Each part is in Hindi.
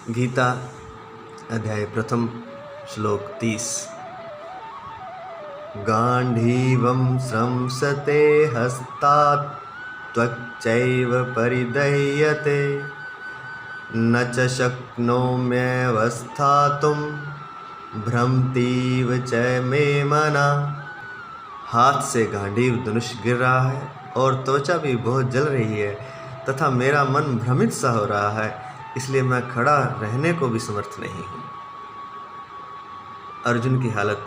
गीता अध्याय प्रथम श्लोक 30। गांडीवं स्रंसते हस्तात् त्वच्चैव परिदह्यते न च शक्नोम्यवस्थातुं भ्रमतीव च मे मना। हाथ से गांडीव धनुष गिर रहा है और त्वचा भी बहुत जल रही है तथा मेरा मन भ्रमित सा हो रहा है, इसलिए मैं खड़ा रहने को भी समर्थ नहीं हूँ। अर्जुन की हालत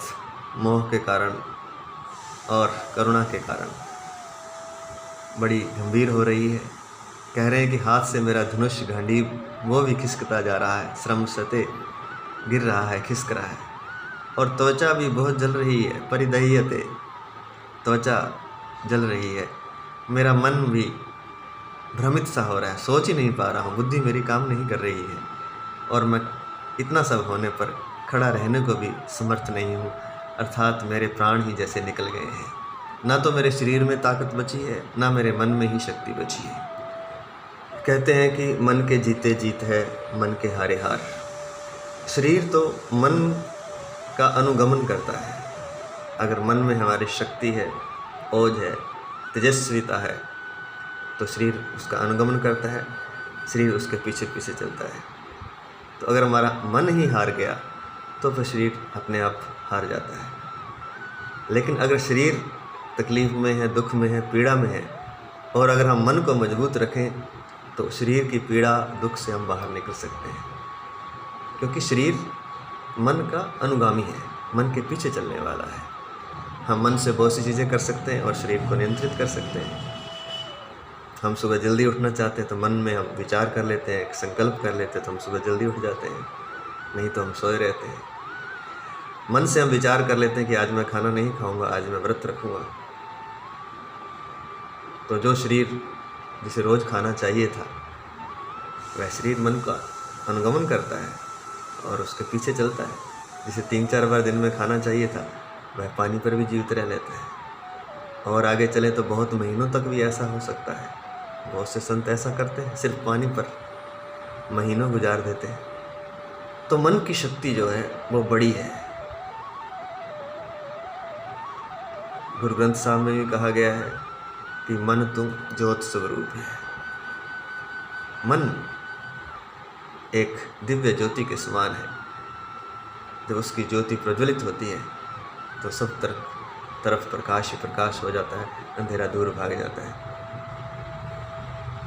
मोह के कारण और करुणा के कारण बड़ी गंभीर हो रही है। कह रहे हैं कि हाथ से मेरा धनुष गांडीव वो भी खिसकता जा रहा है, श्रमसते गिर रहा है, खिसक रहा है, और त्वचा भी बहुत जल रही है, परिदह्यते त्वचा जल रही है। मेरा मन भी भ्रमित सा हो रहा है, सोच ही नहीं पा रहा हूँ, बुद्धि मेरी काम नहीं कर रही है, और मैं इतना सब होने पर खड़ा रहने को भी समर्थ नहीं हूँ। अर्थात मेरे प्राण ही जैसे निकल गए हैं। ना तो मेरे शरीर में ताकत बची है, ना मेरे मन में ही शक्ति बची है। कहते हैं कि मन के जीते जीत है, मन के हारे हार। शरीर तो मन का अनुगमन करता है। अगर मन में हमारी शक्ति है, ओज है, तेजस्विता है, तो शरीर उसका अनुगमन करता है, शरीर उसके पीछे पीछे चलता है। तो अगर हमारा मन ही हार गया तो फिर शरीर अपने आप हार जाता है। लेकिन अगर शरीर तकलीफ़ में है, दुख में है, पीड़ा में है, और अगर हम मन को मजबूत रखें तो शरीर की पीड़ा दुख से हम बाहर निकल सकते हैं। क्योंकि शरीर मन का अनुगामी है, मन के पीछे चलने वाला है। हम मन से बहुत सी चीज़ें कर सकते हैं और शरीर को नियंत्रित कर सकते हैं। हम सुबह जल्दी उठना चाहते हैं तो मन में हम विचार कर लेते हैं, एक संकल्प कर लेते हैं, तो हम सुबह जल्दी उठ जाते हैं, नहीं तो हम सोए रहते हैं। मन से हम विचार कर लेते हैं कि आज मैं खाना नहीं खाऊंगा, आज मैं व्रत रखूंगा, तो जो शरीर जिसे रोज़ खाना चाहिए था वह शरीर मन का अनुगमन करता है और उसके पीछे चलता है। जिसे 3-4 बार दिन में खाना चाहिए था वह पानी पर भी जीवित रह लेता है, और आगे चले तो बहुत महीनों तक भी ऐसा हो सकता है। बहुत से संत ऐसा करते हैं, सिर्फ पानी पर महीनों गुजार देते हैं। तो मन की शक्ति जो है वो बड़ी है। गुरु ग्रंथ साहब में भी कहा गया है कि मन तुम ज्योत स्वरूप है। मन एक दिव्य ज्योति के समान है। जब उसकी ज्योति प्रज्वलित होती है तो सब तरफ प्रकाश ही प्रकाश हो जाता है, अंधेरा दूर भाग जाता है।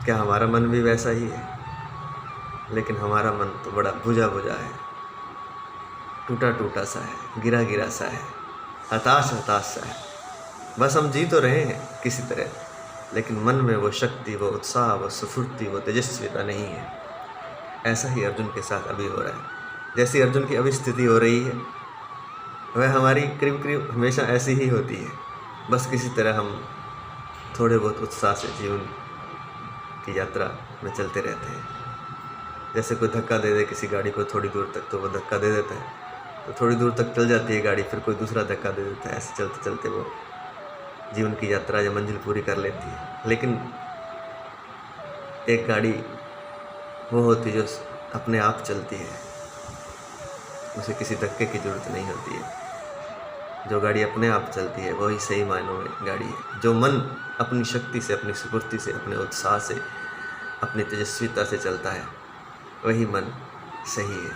क्या हमारा मन भी वैसा ही है? लेकिन हमारा मन तो बड़ा बुझा बुझा है, टूटा टूटा सा है, गिरा गिरा सा है, हताश हताश सा है। बस हम जी तो रहे हैं किसी तरह, लेकिन मन में वो शक्ति, वो उत्साह, वो स्फूर्ति, वो तेजस्विता नहीं है। ऐसा ही अर्जुन के साथ अभी हो रहा है। जैसी अर्जुन की अभी स्थिति हो रही है वह हमारी करीब करीब हमेशा ऐसी ही होती है। बस किसी तरह हम थोड़े बहुत उत्साह से जीवन की यात्रा में चलते रहते हैं। जैसे कोई धक्का दे दे किसी गाड़ी को थोड़ी दूर तक, तो वो धक्का दे देता है, तो थोड़ी दूर तक चल जाती है गाड़ी, फिर कोई दूसरा धक्का दे देता है। ऐसे चलते चलते वो जीवन की यात्रा या मंजिल पूरी कर लेती है। लेकिन एक गाड़ी वो होती है जो अपने आप चलती है, उसे किसी धक्के की ज़रूरत नहीं होती है। जो गाड़ी अपने आप चलती है वही सही मायनों में गाड़ी है। जो मन अपनी शक्ति से, अपनी स्फूर्ति से, अपने उत्साह से, अपनी तेजस्विता से चलता है वही मन सही है।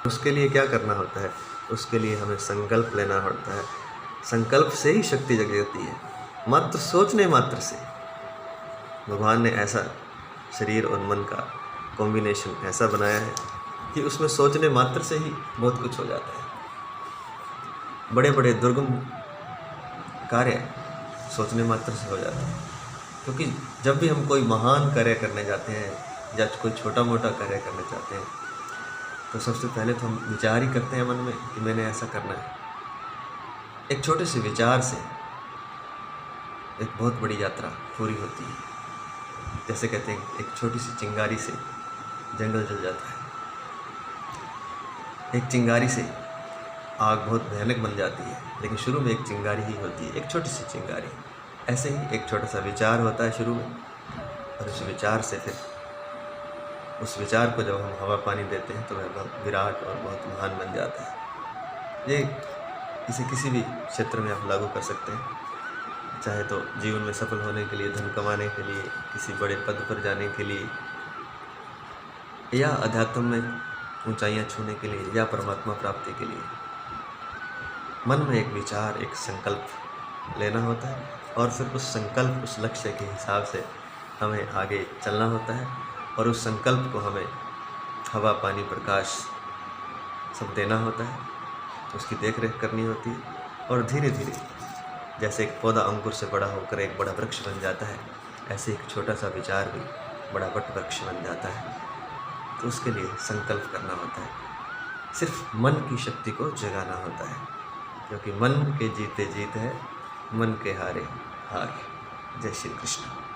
उसके लिए क्या करना होता है? उसके लिए हमें संकल्प लेना पड़ता है। संकल्प से ही शक्ति जग जाती है। मात्र सोचने मात्र से भगवान ने ऐसा शरीर और मन का कॉम्बिनेशन ऐसा बनाया है कि उसमें सोचने मात्र से ही बहुत कुछ हो जाता है। बड़े बड़े दुर्गम कार्य सोचने मात्र से हो जाते हैं। क्योंकि जब भी हम कोई महान कार्य करने जाते हैं या कोई छोटा मोटा कार्य करने चाहते हैं तो सबसे पहले तो हम विचार ही करते हैं मन में कि मैंने ऐसा करना है। एक छोटे से विचार से एक बहुत बड़ी यात्रा पूरी होती है। जैसे कहते हैं एक छोटी सी चिंगारी से जंगल जल जाता है, एक चिंगारी से आग बहुत भयानक बन जाती है, लेकिन शुरू में एक चिंगारी ही होती है, एक छोटी सी चिंगारी। ऐसे ही एक छोटा सा विचार होता है शुरू में, और उस विचार से फिर उस विचार को जब हम हवा पानी देते हैं तो वह बहुत विराट और बहुत महान बन जाता है। ये इसे किसी भी क्षेत्र में आप लागू कर सकते हैं, चाहे तो जीवन में सफल होने के लिए, धन कमाने के लिए, किसी बड़े पद पर जाने के लिए, या अध्यात्म में ऊंचाइयां छूने के लिए, या परमात्मा प्राप्ति के लिए। मन में एक विचार, एक संकल्प लेना होता है और फिर उस संकल्प, उस लक्ष्य के हिसाब से हमें आगे चलना होता है और उस संकल्प को हमें हवा पानी प्रकाश सब देना होता है, उसकी देख रेख करनी होती है और धीरे धीरे जैसे एक पौधा अंकुर से बड़ा होकर एक बड़ा वृक्ष बन जाता है, ऐसे एक छोटा सा विचार भी बड़ा वट वृक्ष बन जाता है। तो उसके लिए संकल्प करना होता है, सिर्फ मन की शक्ति को जगाना होता है, क्योंकि मन के जीते जीत है, मन के हारे हार। जय श्री कृष्ण।